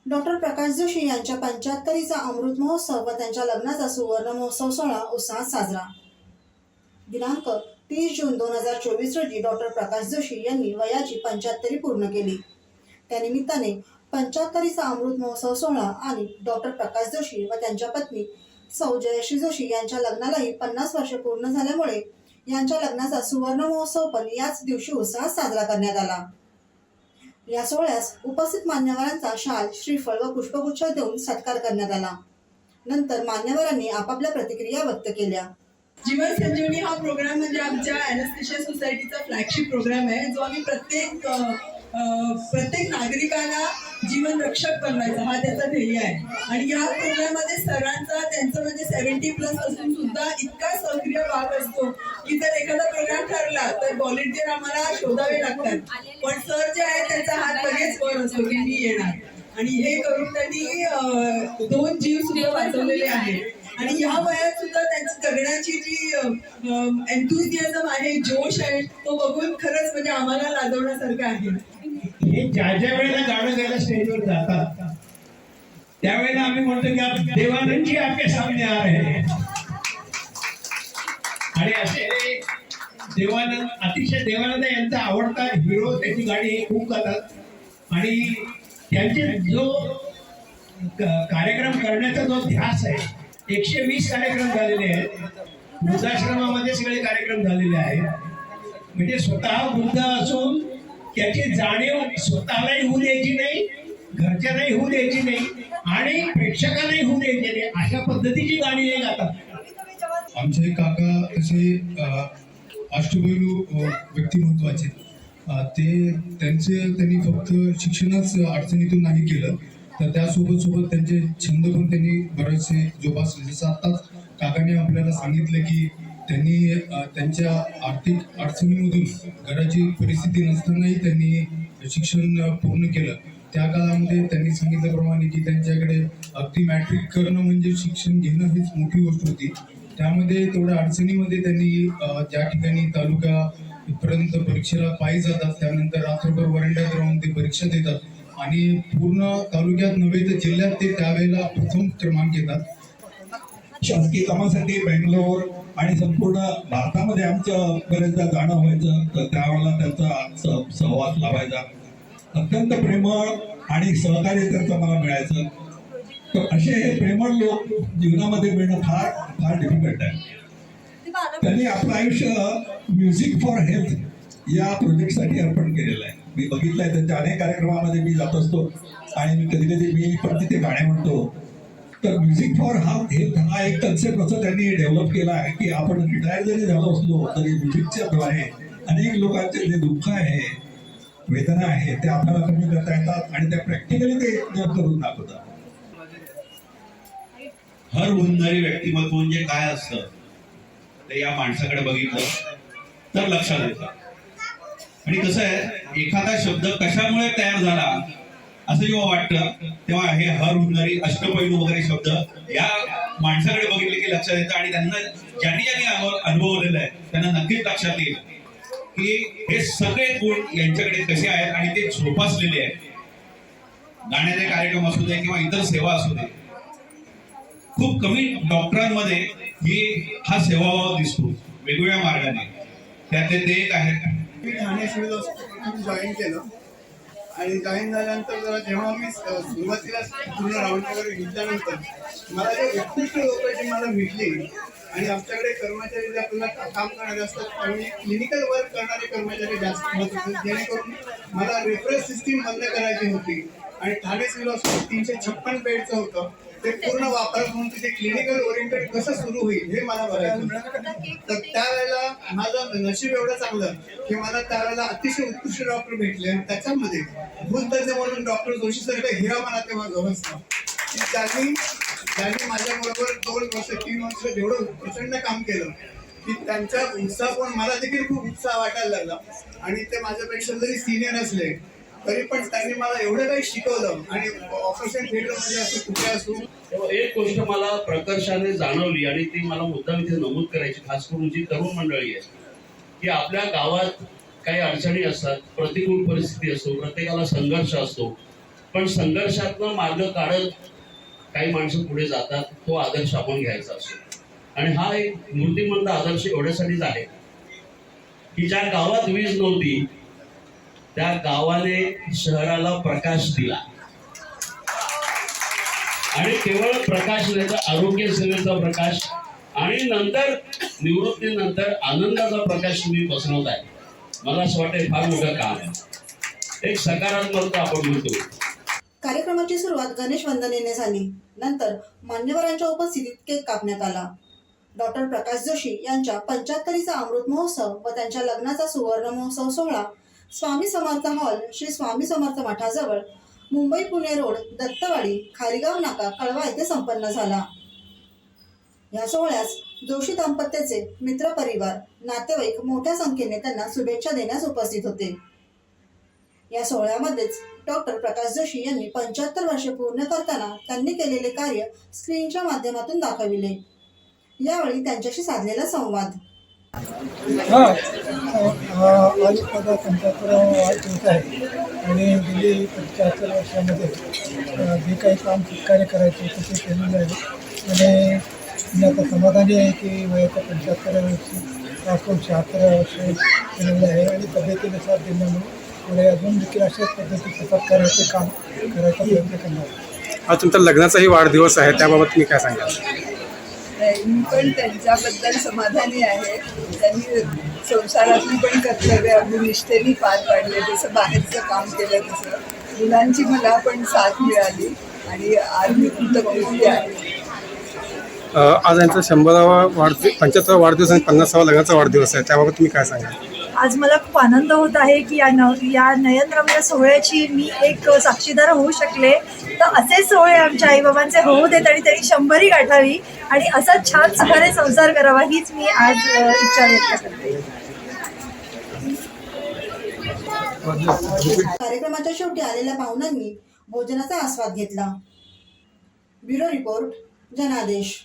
Doctor Prakash Joshi यांच्या 75वीचा अमृत महोत्सव व त्यांच्या लग्नाचा सुवर्ण महोत्सव सोहळा उत्साहात साजरा. दिनांक 30 जून 2024 रोजी डॉक्टर प्रकाश जोशी यांनी वयाची 75 पूर्ण केली. त्यानिमित्ताने 75वीचा अमृत महोत्सव सोहळा आणि डॉक्टर प्रकाश जोशी व त्यांच्या पत्नी सौ जयश्री जोशी यांच्या लग्नालाही 50 वर्षे पूर्ण झाल्यामुळे यांच्या लग्नाचा सुवर्ण महोत्सव पण याच दिवशी उत्साहात साजरा करण्यात आला. या सोहळ्यास उपस्थित मान्यवरांचा शाल, श्रीफळ व पुष्पगुच्छ देऊन सत्कार करण्यात आला. नंतर मान्यवरांनी आपापल्या प्रतिक्रिया व्यक्त केल्या. जीवन संजीवनी हा प्रोग्राम म्हणजे आमच्या एनेस्थेशिया सोसायटीचा फ्लॅगशिप प्रोग्राम आहे, जो आम्ही प्रत्येक नागरिकाला जीवन रक्षक बनवायचा हा त्याचा ध्येय आहे. आणि या प्रोग्राममध्ये सरांचा त्यांचं म्हणजे 70+ असून सुद्धा इतका सक्रिय भाग असतो की जर एखादा प्रोग्राम ठरला तर व्हॉलेंटियर आम्हाला शोधावे लागतात, पण सर जे आहे त्यांचा हात लगेच वर असतो की मी येणार. आणि हे करून त्यांनी 2 जीव सुद्धा वाचवलेले आहेत. आणि ह्या वयात सुद्धा त्यांची जगण्याची जी एन्थुसियाझम आहे, जोश आहे, तो बघून खरंच म्हणजे आम्हाला लाजवण्यासारखं आहे. हे ज्या वेळेला गाणं गायला स्टेजवर जातात त्यावेळेला आम्ही म्हणतो की आप देवानंद जी आपके सामने आ रहे हैं. आणि असे देवानंद, अतिशय देवानंद यांचा आवडता हिरो, त्याची गाणी हे खूप गातात. आणि त्यांचे जो कार्यक्रम करण्याचा जो ध्यास आहे, 120 कार्यक्रम झालेले आहेत. वृद्धाश्रमामध्ये सगळे कार्यक्रम झालेले आहेत. म्हणजे स्वतः वृद्ध असून त्याची जाणीव स्वतःलाही होऊ द्यायची नाही, घरच्यांनाही होऊ द्यायची नाही आणि प्रेक्षकांनाही होऊ द्यायची नाही, अशा पद्धतीची गाणी हे गातात. आमचे काका असे अष्टपैलू व्यक्तिमत्वाचे. त्यांनी फक्त शिक्षणच अडचणीतून नाही केलं, तर त्यासोबत त्यांचे छंद पण त्यांनी बरेचसे जोपासले. जसं आत्ताच काकाने आपल्याला सांगितलं की त्यांनी त्यांच्या आर्थिक अडचणीमधून, घराची परिस्थिती नसतानाही त्यांनी शिक्षण पूर्ण केलं. त्या काळामध्ये त्यांनी सांगितल्याप्रमाणे की त्यांच्याकडे अगदी मॅट्रिक करणं म्हणजे शिक्षण घेणं हीच मोठी गोष्ट होती. त्यामध्ये तेवढ्या अडचणीमध्ये त्यांनी ज्या ठिकाणी तालुक्यापर्यंत परीक्षेला पायी जातात, त्यानंतर रात्रभर वरंड्यात राहून ते परीक्षा देतात आणि पूर्ण तालुक्यात नव्हे तर जिल्ह्यात ते त्यावेळेला प्रथम क्रमांक येतात. शासकीय कामासाठी बेंगलोर आणि संपूर्ण भारतामध्ये आमचं बरेचदा जाणं व्हायचं, तर त्यावेळेला त्यांचा सहवास लावायचा. अत्यंत प्रेमळ आणि सहकार्य त्यांचं मला मिळायचं. तर असे हे प्रेमळ लोक जीवनामध्ये मिळणं फार फार डिफिकल्ट आहे. त्यांनी आपलं आयुष्य म्युझिक फॉर हेल्थ या प्रोजेक्टसाठी अर्पण केलेलं आहे. मी बघितलंय त्यांच्या अनेक कार्यक्रमामध्ये मी जात असतो आणि मी कधी मी पण तिथे गाणे म्हणतो. तर म्युझिक फॉर हेल्थ हा एक कन्सेप्ट असं त्यांनी डेव्हलप केला आहे की आपण रिटायर जरी झालो असलो तरी म्युझिकच्या द्वारे अनेक लोकांचे जे दुःख आहे, वेदना आहे, ते आपल्याला कमी करता येतात आणि त्या प्रॅक्टिकली ते करून दाखवतात. हर हुनरी व्यक्तिमत्व म्हणजे काय असतं ते या माणसाकडे बघितलं तर लक्षात येतं. आणि कसं आहे, एखादा शब्द कशामुळे तयार झाला असं जेव्हा वाटतं तेव्हा हे हर हुनरी, अष्टपैलू वगैरे शब्द या माणसाकडे बघितले की लक्षात येतं. आणि त्यांना ज्यांनी अनुभवलेलं आहे त्यांना नक्कीच लक्षात येईल की हे सगळे गुण यांच्याकडे कसे आहेत आणि ते जोपासलेले आहेत. गाण्याचे कार्यक्रम असू दे किंवा इतर सेवा असू दे, खूप कमी डॉक्टरांमध्ये हा सेवाभाव दिसतो वेगवेगळ्या मार्गाने. त्यातले ते एक आहेत. मी ठाणे सिव्हिल हॉस्पिटल जॉईन केलं आणि जॉईन झाल्यानंतर जेव्हा मी सुरुवातीला पूर्ण राऊंड वगैरे घेतल्यानंतर मला जे उत्कृष्ट लोक जी मला भेटली आणि आमच्याकडे कर्मचारी जे आपल्याला काम करणारे असतात आणि क्लिनिकल वर्क करणारे कर्मचारी जास्त होत होते, जेणेकरून मला रेफरन्स सिस्टीम बंद करायची होती. आणि ठाणे सिव्हिल हॉस्पिटल 356 बेडचं होतं, ते पूर्ण वापरात म्हणून तिथे क्लिनिकल ओरिएंटेड कसं सुरू होईल हे मला बघायचं. तर त्यावेळेला माझं नशीब एवढं चांगलं की मला त्यावेळेला अतिशय उत्कृष्ट डॉक्टर भेटले आणि त्याच्यामध्ये भूलतज्ञ म्हणून डॉक्टर जोशी सर हिरा मला तेव्हा गवसला. त्यांनी माझ्याबरोबर 2 वर्ष 3 वर्ष जेवढं प्रचंड काम केलं की त्यांचा उत्साह पण मला देखील खूप उत्साह वाटायला लागला. आणि ते माझ्यापेक्षा जरी सिनियर असले तरी पण त्यांनी मला एवढं काही शिकवलं. आणि ऑपरेशन थिएटरमध्ये असं कुठे असू, एक गोष्ट मला प्रकर्षाने जाणवली आणि ती मला मुद्दाम इथे नमूद करायची, खास करून जी तरुण मंडळी आहे, की आपल्या गावात काही अडचणी असतात, प्रतिकूल परिस्थिती असतो, प्रत्येकाला संघर्ष असतो, पण संघर्षातनं मार्ग काढत काही माणसं पुढे जातात. तो आदर्श आपण घ्यायचा असतो. आणि हा एक मूर्तिमंत आदर्श एवढ्यासाठीच आहे की ज्या गावात वीज नव्हती त्या गावाने शहराला प्रकाश दिला. आणि केवळ प्रकाश नाही तर आरोग्य सेवेचा प्रकाश आणि नंतर निवृत्तीनंतर आनंदाचा प्रकाश तुम्ही पसरवताय. मला असं वाटतं फार मोठं काम आहे. एक सकारात्मकता आपण म्हणतो. कार्यक्रमाची सुरुवात गणेश वंदनेने झाली. नंतर मान्यवरांच्या उपस्थितीत केक कापण्यात आला. डॉक्टर प्रकाश जोशी यांच्या 75वीचा अमृत महोत्सव व त्यांच्या लग्नाचा सुवर्ण महोत्सव सोहळा स्वामी समर्थ हॉल, श्री स्वामी समर्थ मठाजवळ, मुंबई पुणे रोड, दत्तवाडी, खारीगाव नाका, कळवा येथे संपन्न झाला. या सोहळ्यास जोशी दाम्पत्याचे मित्रपरिवार, नातेवाईक मोठ्या संख्येने त्यांना शुभेच्छा देण्यास उपस्थित होते. या सोहळ्यामध्येच डॉक्टर प्रकाश जोशी यांनी 75 वर्षे पूर्ण करताना त्यांनी केलेले कार्य स्क्रीनच्या माध्यमातून दाखविले. यावेळी त्यांच्याशी साधलेला संवाद. आज 75 वाढदिवस आहे आणि गेली 75 वर्षामध्ये जे काही काम कार्य करायचे ते केलेलं आहे. आणि मी आता समाधानी आहे की वयाच्या 75व्या वर्षी आपण 76व्या वर्षी केलेलं आहे आणि तब्येतीनुसार दिल्यामुळे पुढे अजून देखील अशाच पद्धतीचं सत्कार्याचे काम करायचा प्रयत्न करणार. आज तुमचा लग्नाचाही वाढदिवस आहे, त्याबाबत तुम्ही काय सांगाल? मी पण त्यांच्याबद्दल समाधानी आहे. त्यांनी संसारातली पण कर्तव्य अगदी निष्ठेने पार पाडले. जसं बाहेरचं काम केलं तसं मुलांची मला पण साथ मिळाली आणि आज मी कृतज्ञ आहे. आज यांचा 100वा 75वा वाढदिवस आणि 50वा लग्नाचा वाढदिवस आहे, त्याबाबत तुम्ही काय सांगाल? आज मला खूप आनंद होत आहे की या नयनरम्य सोहळ्याची मी एक साक्षीदार होऊ शकले. तर असे सोहळे आमच्या आईबाबांचे होऊ देत आणि त्यांनी 100ही गाठावी आणि असा छान सुखाने संसार करावा हीच मी आज इच्छा व्यक्त करते. कार्यक्रमाच्या शेवटी आलेल्या पाहुण्यांनी भोजनाचा आस्वाद घेतला. ब्युरो रिपोर्ट, जनादेश.